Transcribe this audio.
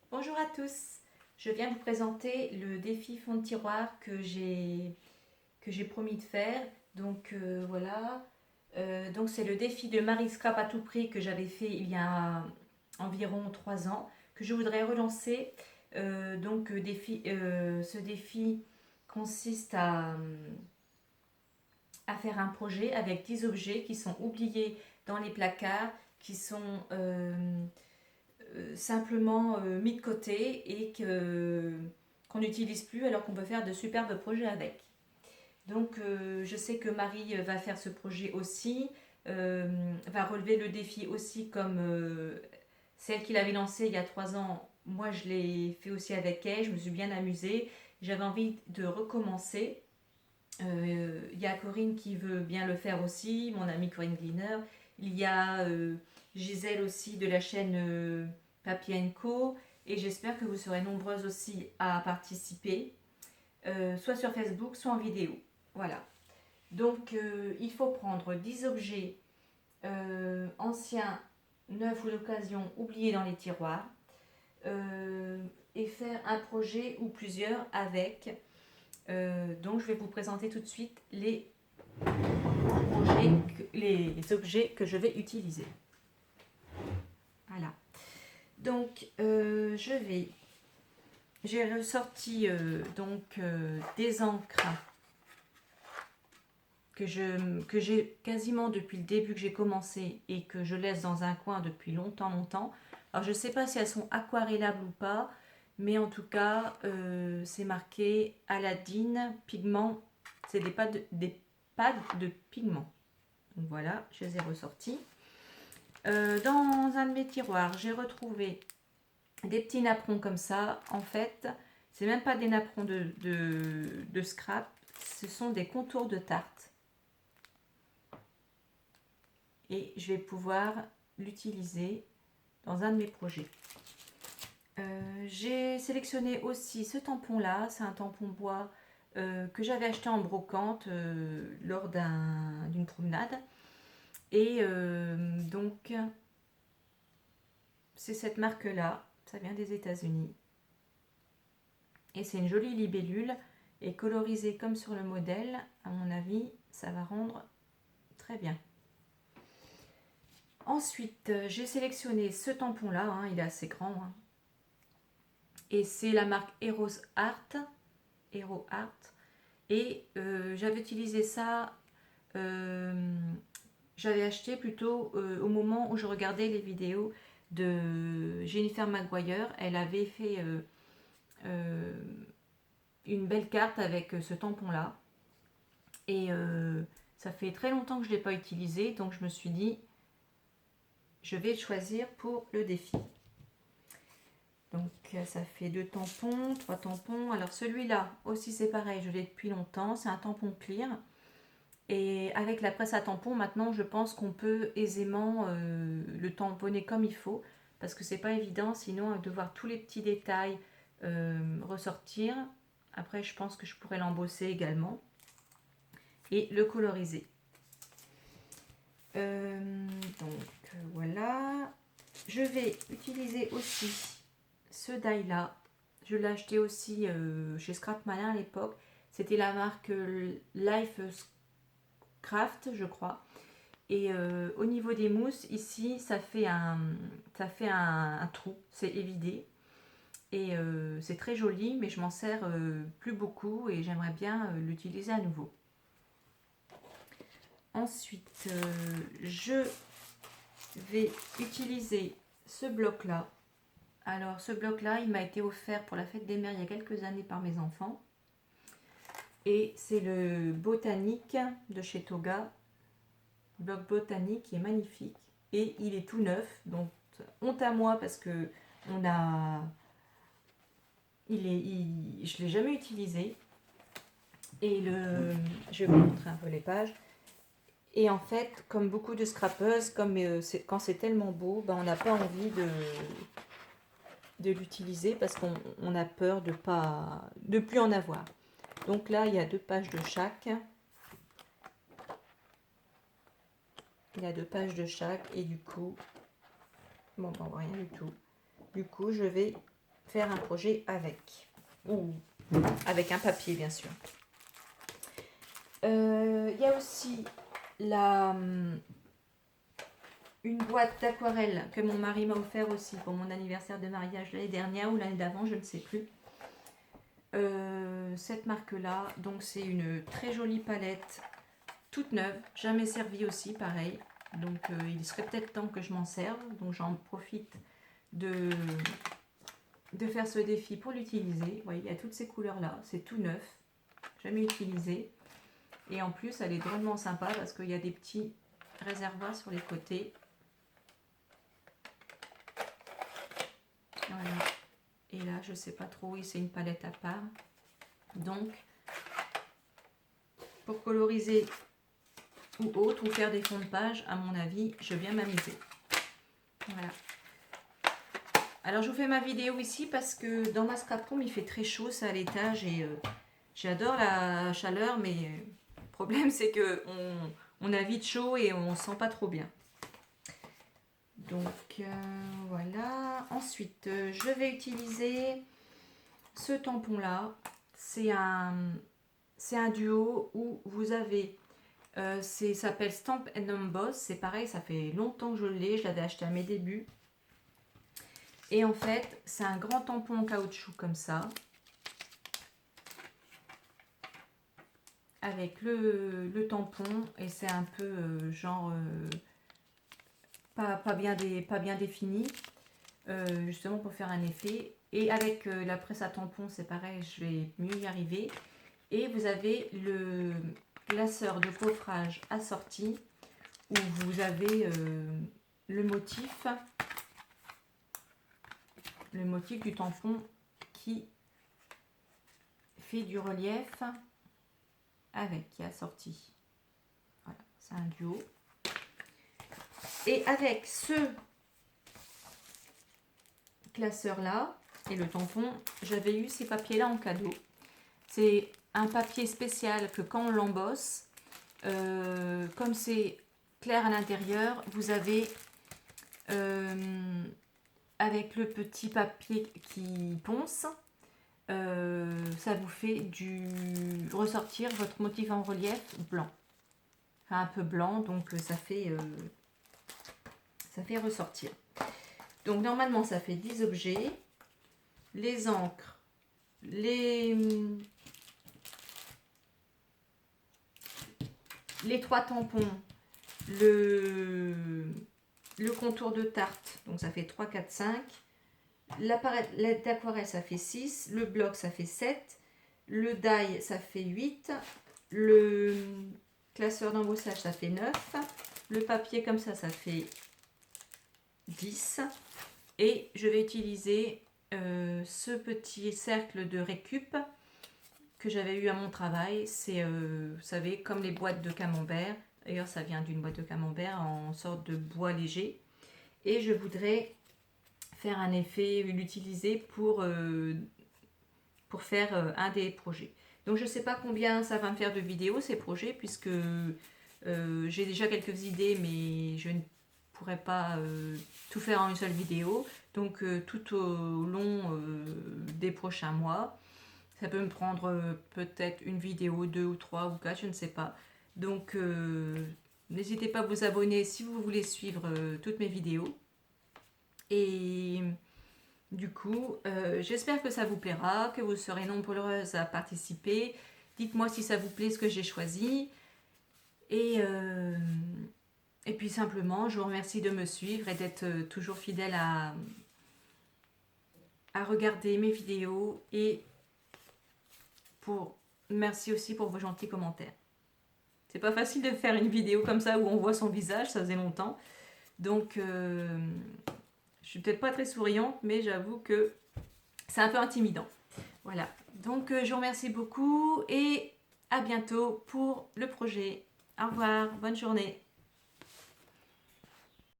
Bonjour à tous, je viens vous présenter le défi fond de tiroir que j'ai promis de faire. Donc voilà, donc c'est le défi de Marie Scrap à tout prix que j'avais fait il y a environ 3 ans, que je voudrais relancer. Ce défi consiste à faire un projet avec 10 objets qui sont oubliés dans les placards, qui sont simplement mis de côté et qu'on n'utilise plus alors qu'on peut faire de superbes projets avec. Donc je sais que Marie va faire ce projet aussi, va relever le défi aussi comme celle qu'il avait lancée il y a 3 ans. Moi je l'ai fait aussi avec elle, je me suis bien amusée, j'avais envie de recommencer. Il y a Corinne qui veut bien le faire aussi, mon amie Corinne Gleaner. Il y a Gisèle aussi de la chaîne Papy Co. Et j'espère que vous serez nombreuses aussi à participer, soit sur Facebook, soit en vidéo. Voilà. Donc il faut prendre 10 objets anciens, neufs ou d'occasion, oubliés dans les tiroirs, et faire un projet ou plusieurs avec. Donc je vais vous présenter tout de suite les objets que je vais utiliser. Voilà. Donc j'ai ressorti des encres que j'ai quasiment depuis le début que j'ai commencé et que je laisse dans un coin depuis longtemps. Alors je ne sais pas si elles sont aquarellables ou pas, mais en tout cas c'est marqué Aladdin pigment. C'est des pads de pigment. Donc voilà, je les ai ressortis. Dans un de mes tiroirs, j'ai retrouvé des petits napperons comme ça. En fait, c'est même pas des napperons de scrap, ce sont des contours de tarte. Et je vais pouvoir l'utiliser dans un de mes projets. J'ai sélectionné aussi ce tampon là, c'est un tampon bois que j'avais acheté en brocante lors d'une promenade. Et donc c'est cette marque là, ça vient des États-Unis. Et c'est une jolie libellule et colorisée comme sur le modèle. À mon avis, ça va rendre très bien. Ensuite, j'ai sélectionné ce tampon là, hein, il est assez grand. Hein. Et c'est la marque Hero Art. Et j'avais utilisé ça, j'avais acheté plutôt au moment où je regardais les vidéos de Jennifer Maguire. Elle avait fait une belle carte avec ce tampon là. Et ça fait très longtemps que je ne l'ai pas utilisé, donc je me suis dit, je vais le choisir pour le défi. Donc ça fait 2 tampons, 3 tampons. Alors celui-là aussi c'est pareil, je l'ai depuis longtemps, c'est un tampon clear. Et avec la presse à tampons, maintenant je pense qu'on peut aisément le tamponner comme il faut, parce que c'est pas évident sinon de voir tous les petits détails ressortir. Après je pense que je pourrais l'embosser également et le coloriser. Voilà. Je vais utiliser aussi ce die là. Je l'ai acheté aussi chez Scrap Malin à l'époque. C'était la marque Life Craft, je crois. Et au niveau des mousses, ici, ça fait un trou, c'est évidé. Et c'est très joli, mais je m'en sers plus beaucoup et j'aimerais bien l'utiliser à nouveau. Ensuite, je vais utiliser ce bloc là. Alors ce bloc là il m'a été offert pour la fête des mères il y a quelques années par mes enfants et c'est le botanique de chez Toga, bloc botanique qui est magnifique et il est tout neuf, donc honte à moi parce que je l'ai jamais utilisé et je vais vous montrer un peu les pages. Et en fait, comme beaucoup de scrapeuses, quand c'est tellement beau, ben, on n'a pas envie de l'utiliser parce qu'on a peur de plus en avoir. Donc là, il y a 2 pages de chaque. Il y a 2 pages de chaque et du coup, bon, on voit rien du tout. Du coup, je vais faire un projet avec. Ou avec un papier, bien sûr. Il y a aussi une boîte d'aquarelle que mon mari m'a offert aussi pour mon anniversaire de mariage l'année dernière ou l'année d'avant, je ne sais plus. Cette marque-là, donc c'est une très jolie palette, toute neuve, jamais servie aussi, pareil. Donc il serait peut-être temps que je m'en serve, donc j'en profite de faire ce défi pour l'utiliser. Vous voyez, il y a toutes ces couleurs-là, c'est tout neuf, jamais utilisé. Et en plus, elle est drôlement sympa parce qu'il y a des petits réservoirs sur les côtés. Voilà. Et là, je sais pas trop, oui, c'est une palette à part. Donc, pour coloriser ou autre, ou faire des fonds de page, à mon avis, je viens m'amuser. Voilà. Alors, je vous fais ma vidéo ici parce que dans ma scrap room, il fait très chaud, c'est à l'étage et j'adore la chaleur, mais le problème, c'est que on a vite chaud et on ne se sent pas trop bien. Donc, voilà. Ensuite, je vais utiliser ce tampon-là. C'est un duo où vous avez... ça s'appelle Stamp and Emboss. C'est pareil, ça fait longtemps que je l'ai. Je l'avais acheté à mes débuts. Et en fait, c'est un grand tampon en caoutchouc comme ça. Avec le tampon. Et c'est un peu genre... pas bien défini. Justement pour faire un effet. Et avec la presse à tampon, c'est pareil, je vais mieux y arriver. Et vous avez le glaceur de coffrage assorti où vous avez le motif du tampon qui fait du relief avec, qui est assorti. Voilà, c'est un duo. Et avec ce glaceur là et le tampon, j'avais eu ces papiers là en cadeau. C'est un papier spécial que quand on l'embosse, comme c'est clair à l'intérieur, vous avez avec le petit papier qui ponce, ça vous fait ressortir votre motif en relief blanc, enfin, un peu blanc, donc ça fait ressortir. Donc normalement ça fait 10 objets, les encres, les 3 tampons, le contour de tarte, donc ça fait 3, 4, 5. La palette d'aquarelle, ça fait 6. Le bloc, ça fait 7. Le die, ça fait 8. Le classeur d'embossage, ça fait 9. Le papier comme ça fait 10. Et je vais utiliser ce petit cercle de récup que j'avais eu à mon travail. C'est, vous savez, comme les boîtes de camembert. D'ailleurs, ça vient d'une boîte de camembert en sorte de bois léger. Et je voudrais faire un effet, l'utiliser pour faire un des projets. Donc, je ne sais pas combien ça va me faire de vidéos, ces projets, puisque j'ai déjà quelques idées, mais je ne pourrais pas tout faire en une seule vidéo. Donc, tout au long des prochains mois, ça peut me prendre peut-être une vidéo, 2 ou 3 ou 4, je ne sais pas. Donc, n'hésitez pas à vous abonner si vous voulez suivre toutes mes vidéos. Et du coup, j'espère que ça vous plaira, que vous serez nombreuses à participer. Dites-moi si ça vous plaît ce que j'ai choisi. Et puis simplement, je vous remercie de me suivre et d'être toujours fidèle à regarder mes vidéos. Et merci aussi pour vos gentils commentaires. C'est pas facile de faire une vidéo comme ça où on voit son visage, ça faisait longtemps. Donc, je suis peut-être pas très souriante, mais j'avoue que c'est un peu intimidant. Voilà. Donc, je vous remercie beaucoup et à bientôt pour le projet. Au revoir, bonne journée.